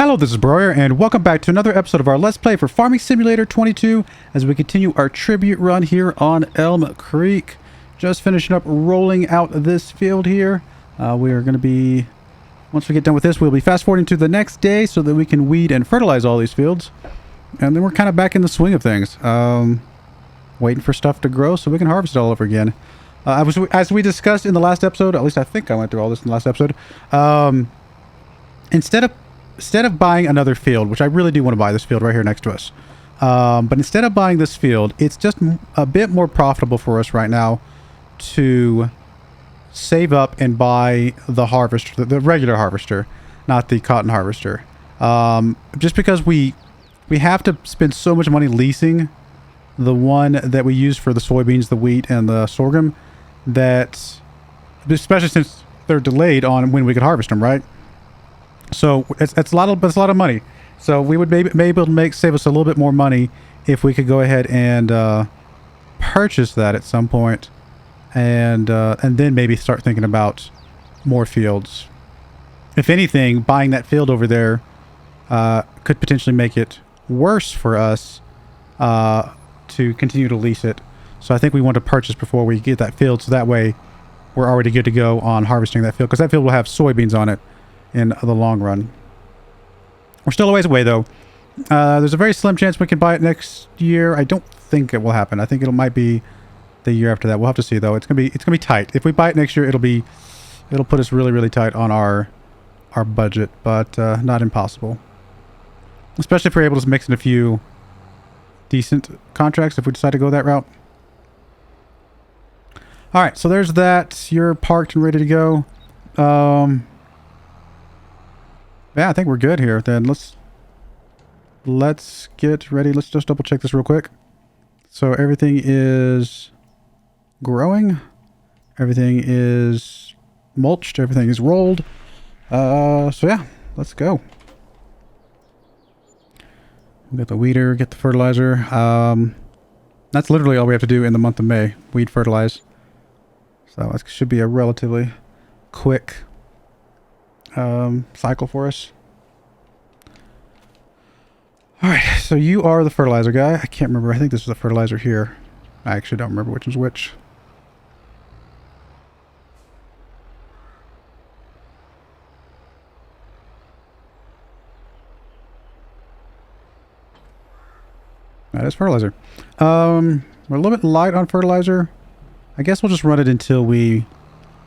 Hello, this is Broyar, and welcome back to another episode of our Let's Play for Farming Simulator 22 as we continue our tribute run here on Elmcreek. Just finishing up rolling out this field here. We are going to be, once we get done with this, we'll be fast forwarding to the next day so that we can weed and fertilize all these fields. And then we're kind of back in the swing of things. Waiting for stuff to grow so we can harvest it all over again. As we discussed in the last episode, at least I think I went through all this in the last episode, instead of buying another field, which I really do want to buy this field right here next to us, but instead of buying this field, it's just a bit more profitable for us right now to save up and buy the harvester, the regular harvester, not the cotton harvester. Just because we have to spend so much money leasing the one that we use for the soybeans, the wheat, and the sorghum, that, especially since they're delayed on when we could harvest them, right? So it's a lot of money. So we would maybe be able to save us a little bit more money if we could go ahead and purchase that at some point, and then maybe start thinking about more fields. If anything, buying that field over there could potentially make it worse for us to continue to lease it. So I think we want to purchase before we get that field, so that way we're already good to go on harvesting that field, because that field will have soybeans on it in the long run. We're still a ways away though. There's a very slim chance we can buy it next year. I don't think it will happen. I think it might be the year after that. We'll have to see though. It's gonna be tight. If we buy it next year, it'll put us really tight on our budget, but not impossible. Especially if we're able to mix in a few decent contracts if we decide to go that route. All right, so there's that. You're parked and ready to go. Yeah, I think we're good here. Then let's get ready. Let's just double check this real quick. So everything is growing. Everything is mulched. Everything is rolled. So yeah, let's go. We'll get the weeder, get the fertilizer. That's literally all we have to do in the month of May. Weed, fertilize. So it should be a relatively quick cycle for us. All right, so you are the fertilizer guy. I can't remember. I think this is the fertilizer here. I actually don't remember which is which. That is fertilizer. We're a little bit light on fertilizer. I guess we'll just run it until we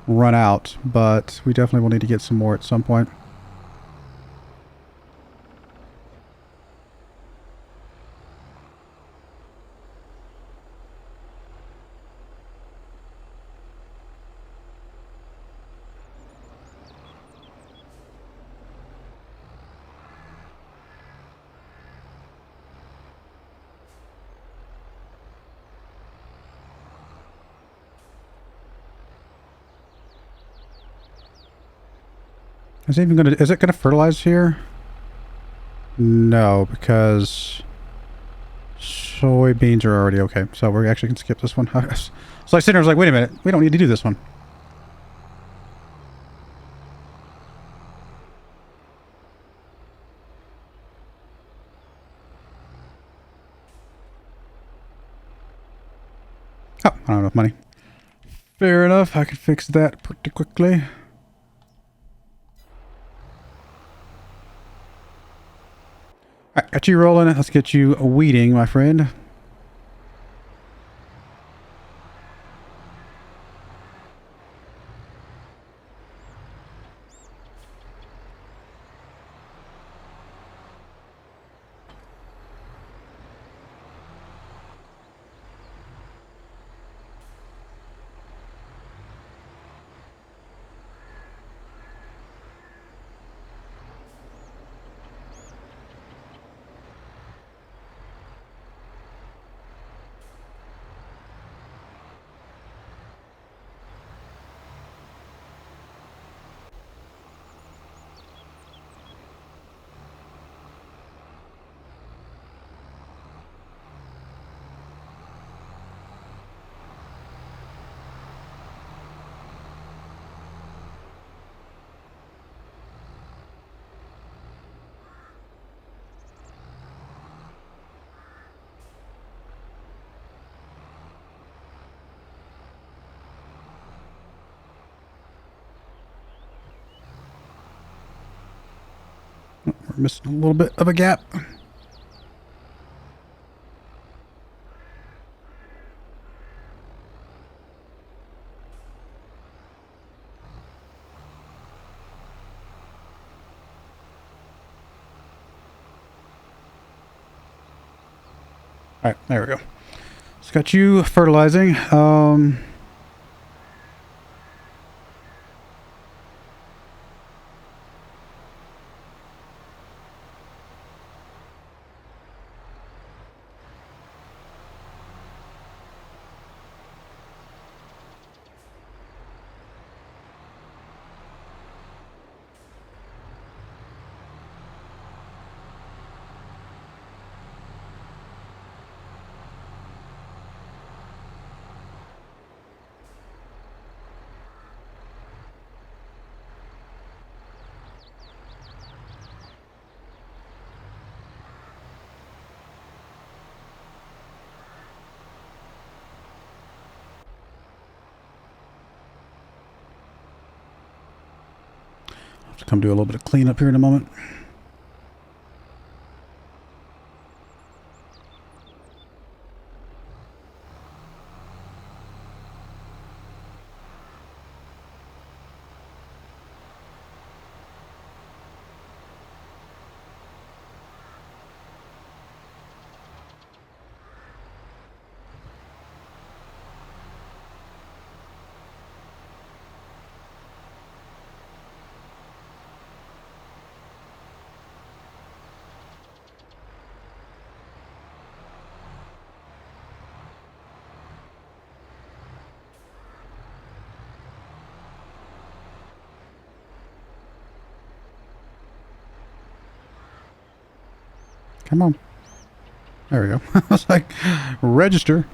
run out, but we definitely will need to get some more at some point. Is it gonna fertilize here? No, because soybeans are already okay. So we actually can skip this one. So I sit there, I was like, wait a minute, we don't need to do this one. Oh, I don't have enough money. Fair enough, I can fix that pretty quickly. Alright, got you rolling. Let's get you weeding, my friend. We're missing a little bit of a gap. All right, there we go. It's got you fertilizing. I'll have to come do a little bit of cleanup here in a moment. Come on. There we go. I was like, register.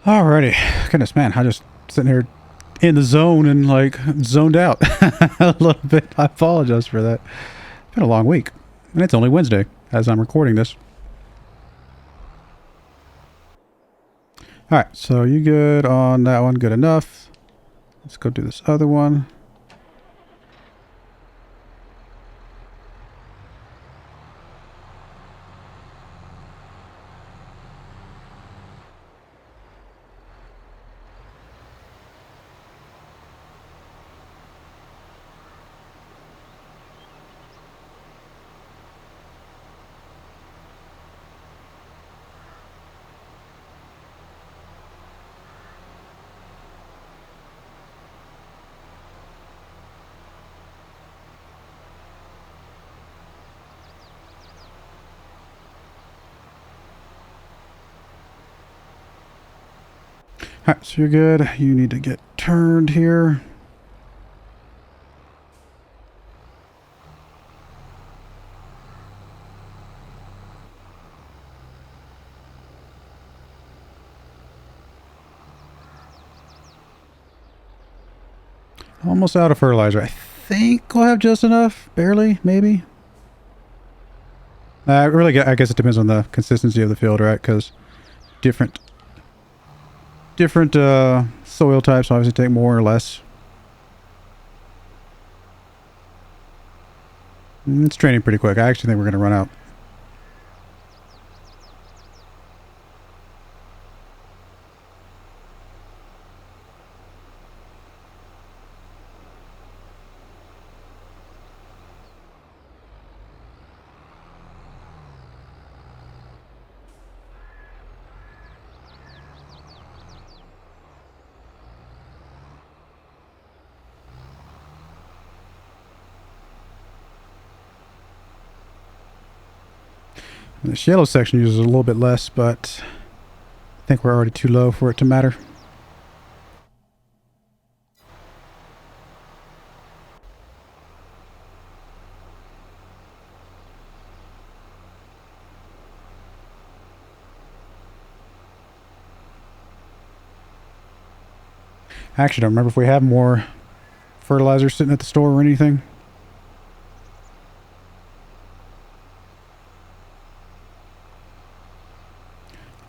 Alrighty. Goodness, man. I just sitting here in the zone and like zoned out a little bit. I apologize for that. It's been a long week. And it's only Wednesday as I'm recording this. Alright, so you good on that one? Good enough. Let's go do this other one. Alright, so you're good. You need to get turned here. Almost out of fertilizer. I think we'll have just enough. Barely, maybe. Really, I guess it depends on the consistency of the field, right? Because different soil types obviously take more or less. It's draining pretty quick. I actually think we're going to run out. This yellow section uses a little bit less, but I think we're already too low for it to matter. I actually don't remember if we have more fertilizer sitting at the store or anything.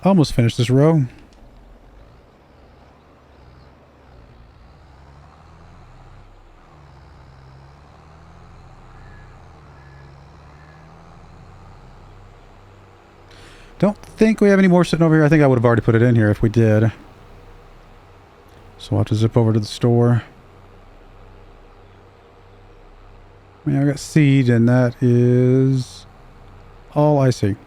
Almost finished this row. Don't think we have any more sitting over here. I think I would have already put it in here if we did. So we'll have to zip over to the store. Yeah, I got seed, and that is all I see.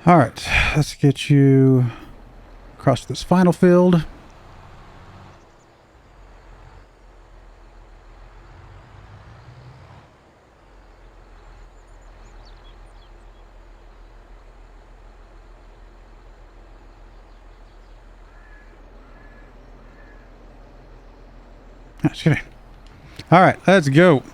All right, let's get you across this final field. Just kidding. All right, let's go.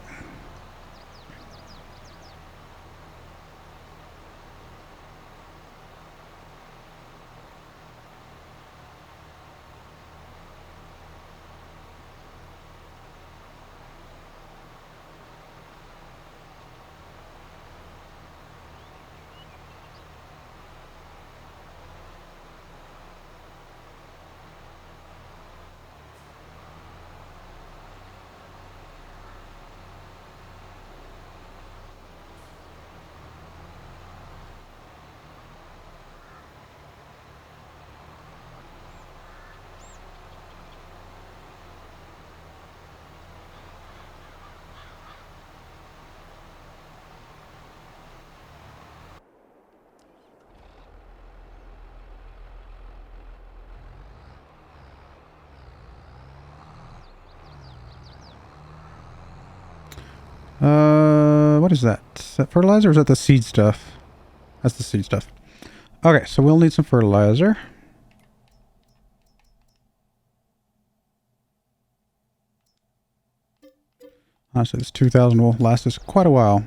What is that? Is that fertilizer or is that the seed stuff? That's the seed stuff. Okay, so we'll need some fertilizer. Honestly, this 2,000 will last us quite a while.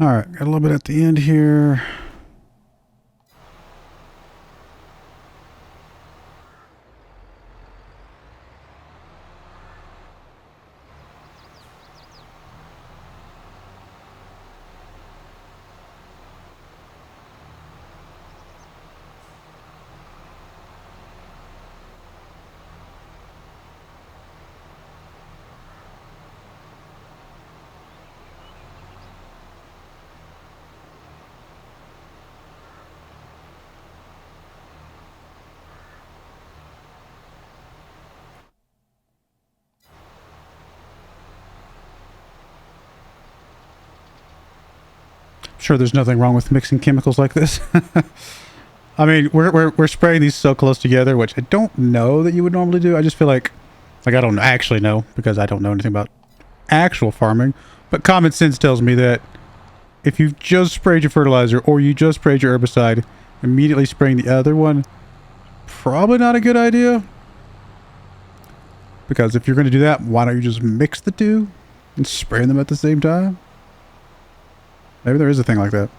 All right, got a little bit at the end here. Sure, there's nothing wrong with mixing chemicals like this. I mean, we're spraying these so close together, which I don't know that you would normally do. I just feel like I don't actually know because I don't know anything about actual farming, but common sense tells me that if you've just sprayed your fertilizer or you just sprayed your herbicide, immediately spraying the other one, probably not a good idea. Because if you're going to do that, why don't you just mix the two and spray them at the same time? Maybe there is a thing like that.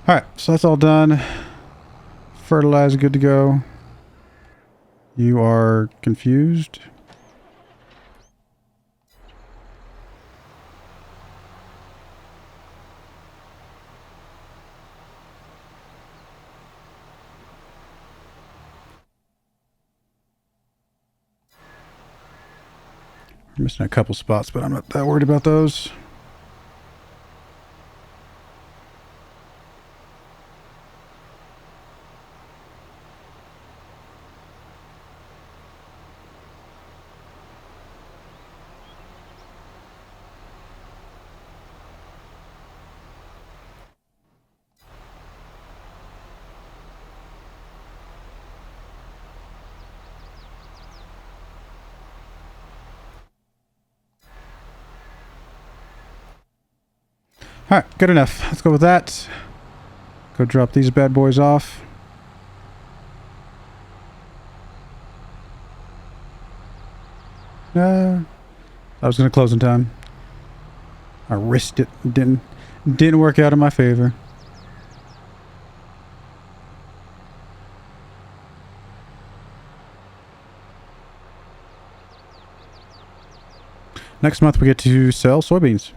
Alright, so that's all done. Fertilizer, good to go. You are confused. I'm missing a couple spots, but I'm not that worried about those. Alright, good enough. Let's go with that. Go drop these bad boys off. I was going to close in time. I risked it. Didn't work out in my favor. Next month we get to sell soybeans.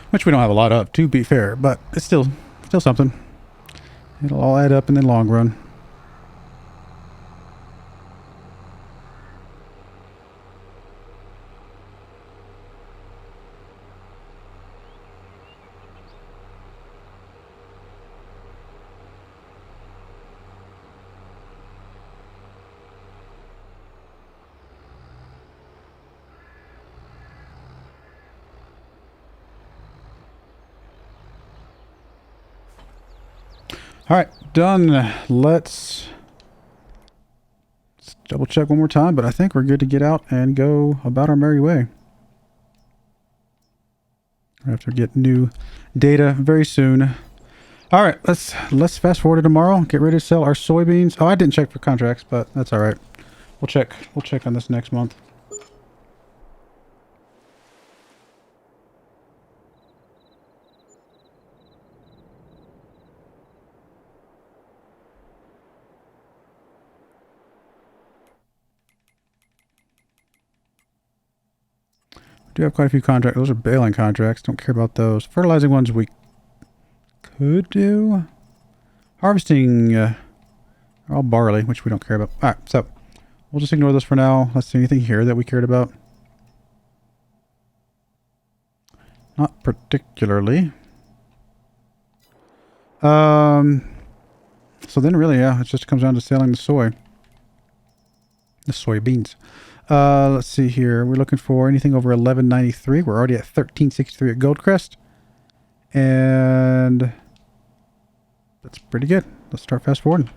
Which we don't have a lot of, to be fair, but it's still something. It'll all add up in the long run. All right, done. Let's double check one more time, but I think we're good to get out and go about our merry way. I have to get new data very soon. All right, let's fast forward to tomorrow. Get ready to sell our soybeans. Oh, I didn't check for contracts, but that's all right. We'll check on this next month. Do have quite a few contracts. Those are baling contracts. Don't care about those. Fertilizing ones we could do. Harvesting all barley, which we don't care about. All right, so we'll just ignore this for now. Let's see anything here that we cared about. Not particularly. So then really, yeah, it just comes down to selling the soybeans. Let's see here. We're looking for anything over 1193. We're already at 1363 at Goldcrest. And that's pretty good. Let's start fast forwarding.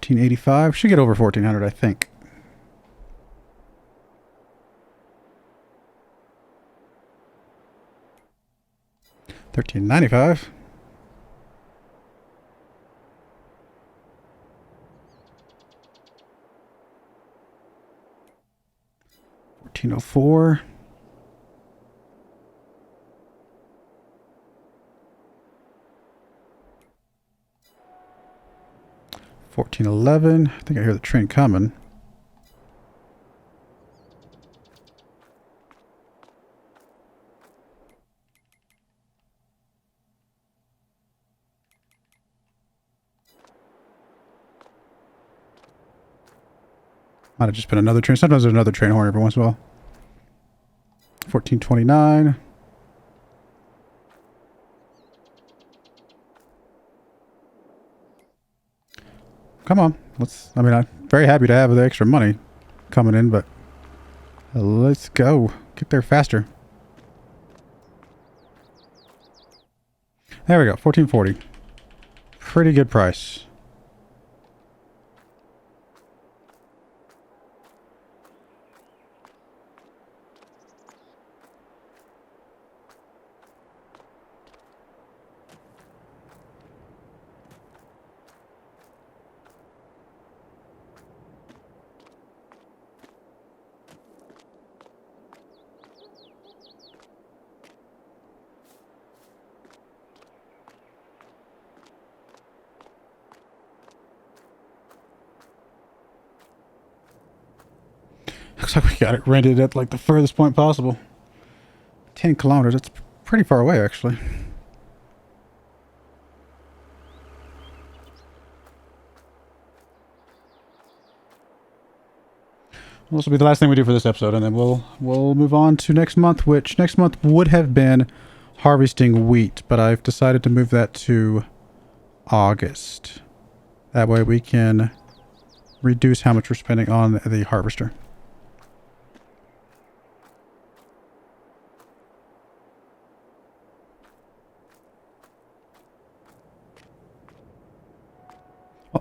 $13.85. Should get over 1400, I think. $13.95. 1404. $14.11. I think I hear the train coming. Might have just been another train. Sometimes there's another train horn every once in a while. 1429. Come on. I mean, I'm very happy to have the extra money coming in, but let's go. Get there faster. There we go. 1440. Pretty good price. Looks like we got it rented at like the furthest point possible. 10 kilometers. That's pretty far away, actually. Well, this will be the last thing we do for this episode, and then we'll move on to next month, which next month would have been harvesting wheat, but I've decided to move that to August. That way we can reduce how much we're spending on the harvester.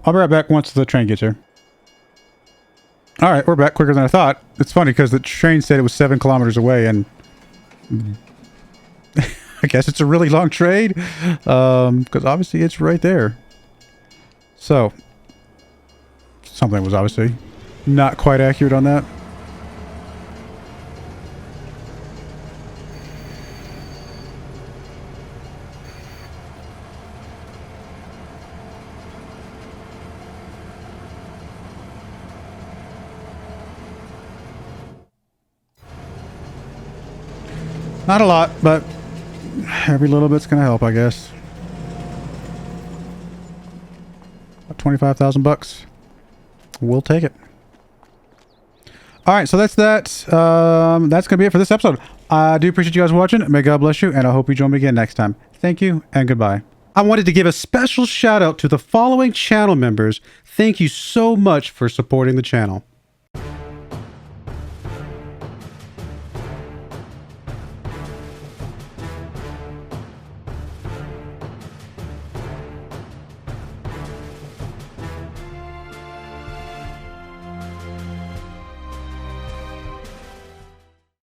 I'll be right back once the train gets here. All right, we're back quicker than I thought. It's funny because the train said it was 7 kilometers away, and I guess it's a really long train because obviously it's right there. So something was obviously not quite accurate on that. Not a lot, but every little bit's gonna help, I guess. About 25,000 bucks. We'll take it. All right, so that's that. That's gonna be it for this episode. I do appreciate you guys watching. May God bless you, and I hope you join me again next time. Thank you, and goodbye. I wanted to give a special shout out to the following channel members. Thank you so much for supporting the channel.